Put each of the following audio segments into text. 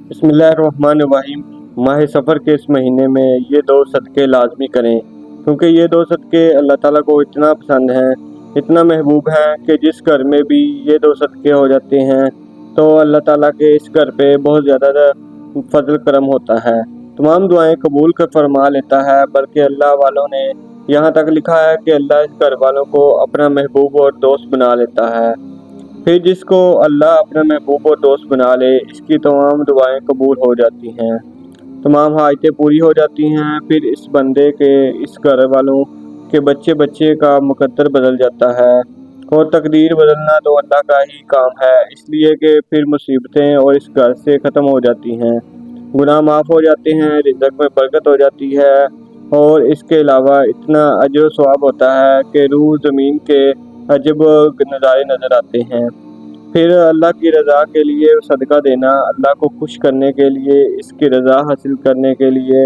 بسم اللہ الرحمن الرحیم۔ ماہ سفر کے اس مہینے میں یہ دو صدقے لازمی کریں، کیونکہ یہ دو صدقے اللہ تعالیٰ کو اتنا پسند ہیں، اتنا محبوب ہیں کہ جس گھر میں بھی یہ دو صدقے ہو جاتے ہیں تو اللہ تعالیٰ کے اس گھر پہ بہت زیادہ فضل کرم ہوتا ہے، تمام دعائیں قبول کر فرما لیتا ہے۔ بلکہ اللہ والوں نے یہاں تک لکھا ہے کہ اللہ اس گھر والوں کو اپنا محبوب اور دوست بنا لیتا ہے۔ پھر جس کو اللہ اپنا محبوب اور دوست بنا لے، اس کی تمام دعائیں قبول ہو جاتی ہیں، تمام حاجتیں پوری ہو جاتی ہیں۔ پھر اس بندے کے، اس گھر والوں کے بچے بچے کا مقدر بدل جاتا ہے، اور تقدیر بدلنا تو اللہ کا ہی کام ہے، اس لیے کہ پھر مصیبتیں اور اس گھر سے ختم ہو جاتی ہیں، گناہ معاف ہو جاتے ہیں، رزق میں برکت ہو جاتی ہے، اور اس کے علاوہ اتنا اجر و ثواب ہوتا ہے کہ روح زمین کے عجب نظارے نظر آتے ہیں۔ پھر اللہ کی رضا کے لیے صدقہ دینا، اللہ کو خوش کرنے کے لیے، اس کی رضا حاصل کرنے کے لیے،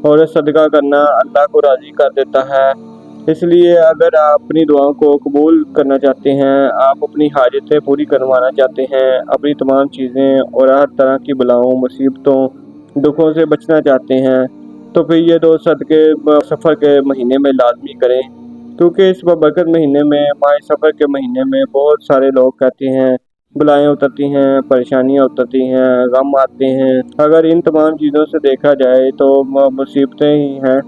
اور صدقہ کرنا اللہ کو راضی کر دیتا ہے۔ اس لیے اگر آپ اپنی دعاؤں کو قبول کرنا چاہتے ہیں، آپ اپنی حاجتیں پوری کروانا چاہتے ہیں، اپنی تمام چیزیں اور ہر طرح کی بلاؤں، مصیبتوں، دکھوں سے بچنا چاہتے ہیں، تو پھر یہ دو صدقے سفر کے مہینے میں لازمی کریں، کیونکہ اس بابرکت مہینے میں، ماہ سفر کے مہینے میں بہت سارے لوگ کہتے ہیں بلائیں اترتی ہیں، پریشانیاں اترتی ہیں، غم آتے ہیں۔ اگر ان تمام چیزوں سے دیکھا جائے تو مصیبتیں ہی ہیں،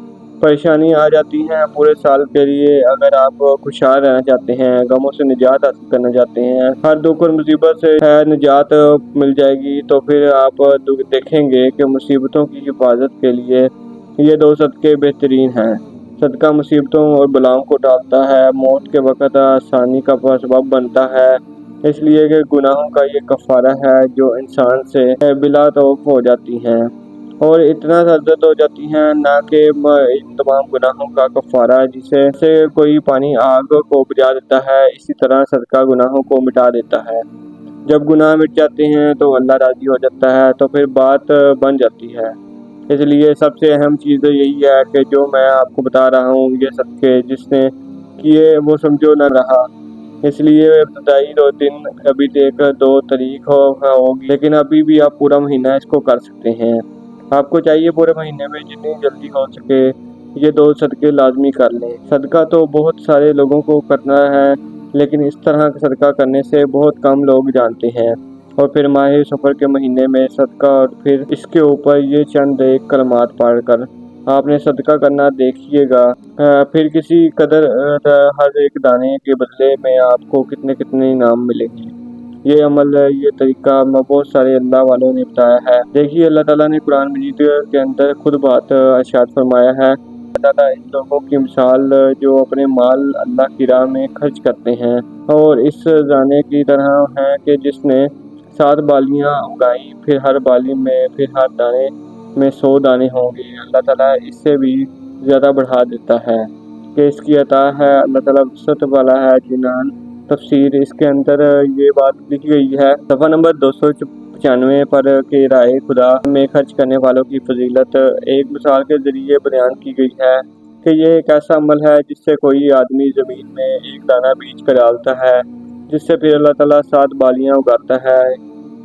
پریشانی آ جاتی ہیں پورے سال کے لیے۔ اگر آپ خوشحال رہنا چاہتے ہیں، غموں سے نجات حاصل کرنا چاہتے ہیں، ہر دکھ اور مصیبت سے نجات مل جائے گی، تو پھر آپ دیکھیں گے کہ مصیبتوں کی حفاظت کے لیے یہ دو صدقے بہترین ہیں۔ صدقہ مصیبتوں اور بلاؤں کو ٹالتا ہے، موت کے وقت آسانی کا سبب بنتا ہے، اس لیے کہ گناہوں کا یہ کفارہ ہے جو انسان سے بلا توف ہو جاتی ہیں اور اتنا سرزد ہو جاتی ہیں، نہ کہ ان تمام گناہوں کا کفارہ جسے سے کوئی پانی آگ کو بجھا دیتا ہے، اسی طرح صدقہ گناہوں کو مٹا دیتا ہے۔ جب گناہ مٹ جاتے ہیں تو اللہ راضی ہو جاتا ہے، تو پھر بات بن جاتی ہے۔ اس لیے سب سے اہم چیز یہی ہے کہ جو میں آپ کو بتا رہا ہوں، یہ صدقے جس نے کیے وہ سمجھو نہ رہا۔ اس لیے ابتدائی 2 دن ابھی ایک 2 تاریخ ہوگی، لیکن ابھی بھی آپ پورا مہینہ اس کو کر سکتے ہیں۔ آپ کو چاہیے پورے مہینے میں جتنی جلدی ہو سکے یہ 2 صدقے لازمی کر لیں۔ صدقہ تو بہت سارے لوگوں کو کرنا ہے، لیکن اس طرح کا صدقہ کرنے سے بہت کم لوگ جانتے ہیں، اور پھر ماہ سفر کے مہینے میں صدقہ، اور پھر اس کے اوپر یہ چند ایک کلمات پڑھ کر آپ نے صدقہ کرنا دیکھیے گا، پھر کسی قدر ہر ایک دانے کے بدلے میں آپ کو کتنے کتنے انعام ملیں گے۔ یہ عمل، یہ طریقہ بہت سارے اللہ والوں نے بتایا ہے۔ دیکھیے اللہ تعالیٰ نے قرآن مجید کے اندر خود بات ارشاد فرمایا ہے۔ اللہ تعالیٰ ان لوگوں کی مثال جو اپنے مال اللہ کی راہ میں خرچ کرتے ہیں، اور اس دانے کی طرح ہے کہ جس نے 7 بالیاں اگائیں، پھر ہر بالی میں، پھر ہر دانے میں 100 دانے ہوں گے۔ اللہ تعالیٰ اس سے بھی زیادہ بڑھا دیتا ہے کہ اس کی عطا ہے۔ اللہ تعالیٰ وسعت والا ہے جنان۔ تفسیر اس کے اندر یہ بات لکھی گئی ہے صفحہ نمبر 295 پر کہ رائے خدا میں خرچ کرنے والوں کی فضیلت ایک مثال کے ذریعے بیان کی گئی ہے کہ یہ ایک ایسا عمل ہے جس سے کوئی آدمی زمین میں ایک دانہ بیج کر ڈالتا ہے، جس سے پھر اللہ تعالیٰ 7 بالیاں اگاتا ہے۔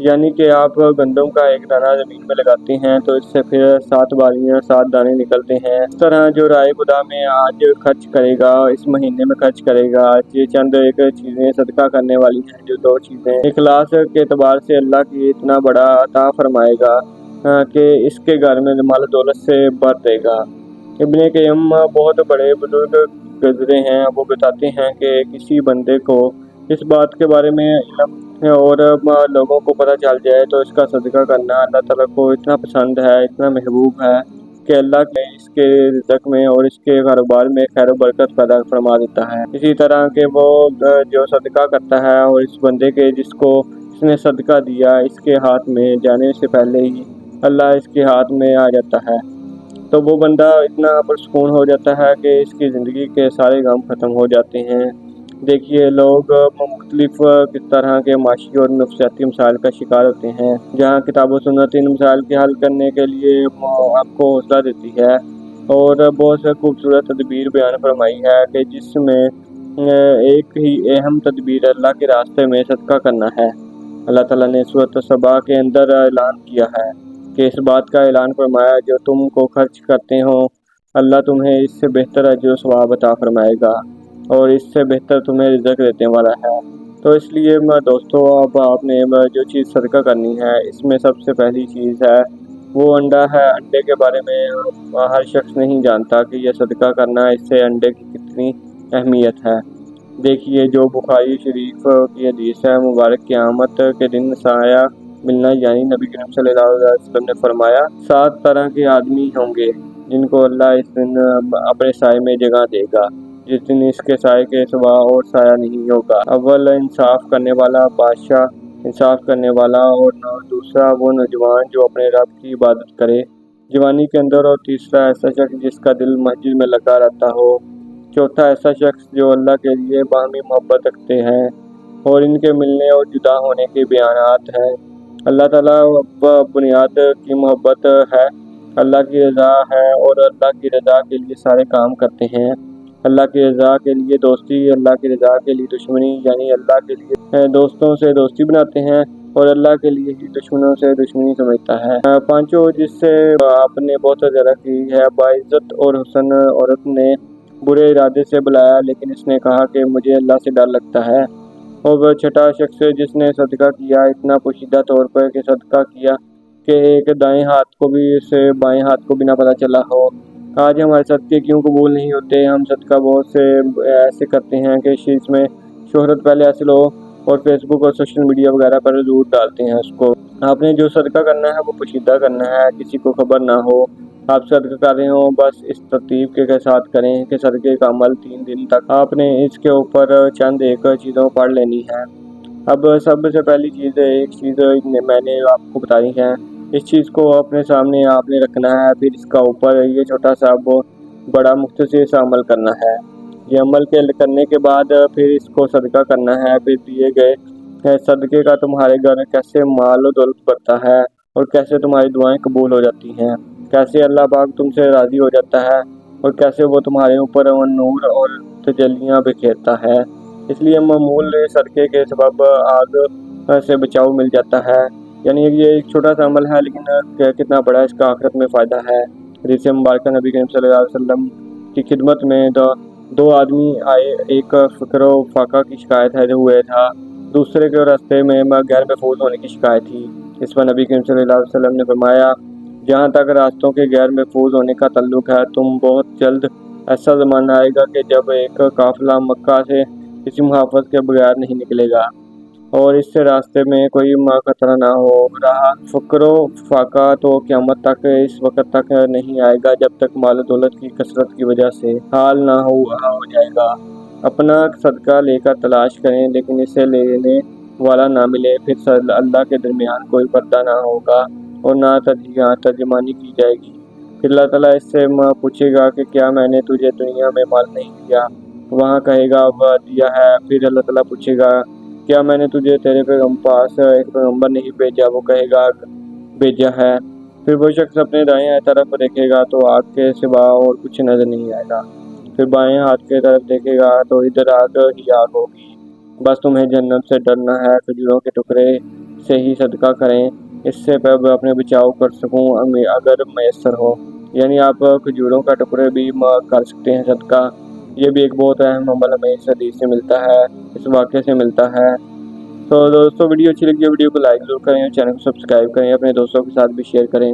یعنی کہ آپ گندم کا ایک دانہ زمین میں لگاتے ہیں تو اس سے پھر 7 بالیاں، 7 دانے نکلتے ہیں۔ اس طرح جو رائے خدا میں آج خرچ کرے گا، اس مہینے میں خرچ کرے گا، یہ چند ایک چیزیں صدقہ کرنے والی ہیں، جو 2 چیزیں اخلاص کے اعتبار سے اللہ کی اتنا بڑا عطا فرمائے گا کہ اس کے گھر میں مال دولت سے بھر دے گا۔ ابن قیم بہت بڑے بزرگ گزرے ہیں، وہ بتاتے ہیں کہ کسی بندے کو اس بات کے بارے میں علم اور لوگوں کو پتہ چل جائے تو اس کا صدقہ کرنا اللہ تعالیٰ کو اتنا پسند ہے، اتنا محبوب ہے کہ اللہ نے اس کے رزق میں اور اس کے کاروبار میں خیر و برکت پیدا فرما دیتا ہے۔ اسی طرح کہ وہ جو صدقہ کرتا ہے اور اس بندے کے جس کو اس نے صدقہ دیا، اس کے ہاتھ میں جانے سے پہلے ہی اللہ اس کے ہاتھ میں آ جاتا ہے، تو وہ بندہ اتنا پرسکون ہو جاتا ہے کہ اس کی زندگی کے سارے غم ختم ہو جاتے ہیں۔ دیکھیے لوگ مختلف کس طرح کے معاشی اور نفسیاتی مسائل کا شکار ہوتے ہیں، جہاں کتاب و سنت ان مسائل کے حل کرنے کے لیے آپ کو حوصلہ دیتی ہے، اور بہت سے خوبصورت تدبیر بیان فرمائی ہے کہ جس میں ایک ہی اہم تدبیر اللہ کے راستے میں صدقہ کرنا ہے۔ اللہ تعالیٰ نے سورۃ سبا کے اندر اعلان کیا ہے کہ اس بات کا اعلان فرمایا جو تم کو خرچ کرتے ہو اللہ تمہیں اس سے بہتر اجر و ثواب عطا فرمائے گا اور اس سے بہتر تمہیں رزق دینے والا ہے۔ تو اس لیے دوستو اب آپ نے جو چیز صدقہ کرنی ہے اس میں سب سے پہلی چیز ہے وہ انڈا ہے۔ انڈے کے بارے میں ہر شخص نہیں جانتا کہ یہ صدقہ کرنا اس سے انڈے کی کتنی اہمیت ہے۔ دیکھیے جو بخاری شریف کی حدیث ہے، مبارک قیامت کے دن سایہ ملنا، یعنی نبی کریم صلی اللہ علیہ وسلم نے فرمایا 7 طرح کے آدمی ہوں گے جن کو اللہ اس دن اپنے سائے میں جگہ دے گا جس دن اس کے سائے کے سوا اور سایہ نہیں ہوگا۔ اول انصاف کرنے والا بادشاہ، انصاف کرنے والا، اور دوسرا وہ نوجوان جو اپنے رب کی عبادت کرے جوانی کے اندر، اور تیسرا ایسا شخص جس کا دل مسجد میں لگا رہتا ہو، چوتھا ایسا شخص جو اللہ کے لیے باہمی محبت رکھتے ہیں، اور ان کے ملنے اور جدا ہونے کے بیانات ہیں۔ اللہ تعالیٰ بنیاد کی محبت ہے، اللہ کی رضا ہے، اور اللہ کی رضا کے لیے سارے کام کرتے ہیں۔ اللہ کی رضا کے لیے دوستی، اللہ کی رضا کے لیے دشمنی، یعنی اللہ کے لیے دوستوں سے دوستی بناتے ہیں اور اللہ کے لیے ہی دشمنوں سے دشمنی سمجھتا ہے۔ پانچوں جس سے آپ نے بہت زیادہ کی ہے، باعزت اور حسن عورت نے برے ارادے سے بلایا لیکن اس نے کہا کہ مجھے اللہ سے ڈر لگتا ہے۔ اور وہ چھٹا شخص جس نے صدقہ کیا اتنا پوشیدہ طور پر کہ صدقہ کیا کہ ایک دائیں ہاتھ کو بھی سے بائیں ہاتھ کو بھی نہ پتہ چلا ہو۔ آج ہمارے صدقے کیوں قبول نہیں ہوتے؟ ہم صدقہ بہت سے ایسے کرتے ہیں کہ اس چیز میں شہرت پہلے حاصل ہو اور فیس بک اور سوشل میڈیا وغیرہ پر ضرور ڈالتے ہیں اس کو۔ آپ نے جو صدقہ کرنا ہے وہ پوشیدہ کرنا ہے، کسی کو خبر نہ ہو آپ صدقہ کر رہے ہوں، بس اس ترتیب کے ساتھ کریں کہ صدقے کا عمل 3 دن تک آپ نے اس کے اوپر چند ایک چیزوں پڑھ لینی ہے۔ اب سب سے پہلی چیز ایک چیز میں نے آپ کو بتائی ہے، اس چیز کو اپنے سامنے آپ نے رکھنا ہے، پھر اس کا اوپر یہ چھوٹا سا بڑا مختصر سا عمل کرنا ہے۔ یہ عمل کرنے کے بعد پھر اس کو صدقہ کرنا ہے۔ پھر دیے گئے صدقے کا تمہارے گھر کیسے مال و دولت بڑھتا ہے اور کیسے تمہاری دعائیں قبول ہو جاتی ہیں، کیسے اللہ پاک تم سے راضی ہو جاتا ہے اور کیسے وہ تمہارے اوپر نور اور تجلیاں بکھیرتا ہے۔ اس لیے معمول صدقے کے سبب آگ سے بچاؤ مل جاتا ہے، یعنی یہ ایک چھوٹا سا عمل ہے لیکن کتنا بڑا اس کا آخرت میں فائدہ ہے۔ حدیث مبارکہ نبی کریم صلی اللہ علیہ وسلم کی خدمت میں 2 آدمی آئے، ایک فقر و فاقہ کی شکایت ہے جو ہوئے تھا، دوسرے کے راستے میں غیر محفوظ ہونے کی شکایت تھی۔ اس پر نبی کریم صلی اللہ علیہ وسلم نے فرمایا جہاں تک راستوں کے غیر محفوظ ہونے کا تعلق ہے، تم بہت جلد ایسا زمانہ آئے گا کہ جب ایک قافلہ مکہ سے کسی محافظ کے بغیر نہیں نکلے گا اور اس سے راستے میں کوئی خطرہ نہ ہو رہا۔ فقر و فاقہ تو قیامت تک اس وقت تک نہیں آئے گا جب تک مال و دولت کی کثرت کی وجہ سے حال نہ ہو جائے گا۔ اپنا صدقہ لے کر تلاش کریں لیکن اسے لینے والا نہ ملے، پھر اللہ کے درمیان کوئی پردہ نہ ہوگا اور نہ ترجمانی کی جائے گی۔ پھر اللہ تعالیٰ اس سے پوچھے گا کہ کیا میں نے تجھے دنیا میں مال نہیں دیا؟ وہاں کہے گا دیا ہے۔ پھر اللہ تعالیٰ پوچھے گا کیا میں نے تجھے تیرے پاس ایک پیغمبر نہیں بھیجا؟ وہ کہے گا بھیجا ہے۔ پھر وہ شخص اپنے دائیں طرف دیکھے گا تو آگ کے سوا اور کچھ نظر نہیں آئے گا، پھر بائیں ہاتھ کی طرف دیکھے گا تو ادھر آگ ہی آگ ہوگی۔ بس تمہیں جنت سے ڈرنا ہے۔ کھجوروں کے ٹکڑے سے ہی صدقہ کریں، اس سے اپنے بچاؤ کر سکوں اگر میسر ہو، یعنی آپ کھجوروں کا ٹکڑے بھی کر سکتے ہیں صدقہ۔ یہ بھی ایک بہت اہم عمل ہمیں اس حدیث سے ملتا ہے، اس واقعے سے ملتا ہے۔ تو دوستو ویڈیو اچھی لگی ہے ویڈیو کو لائک ضرور کریں، چینل کو سبسکرائب کریں، اپنے دوستوں کے ساتھ بھی شیئر کریں۔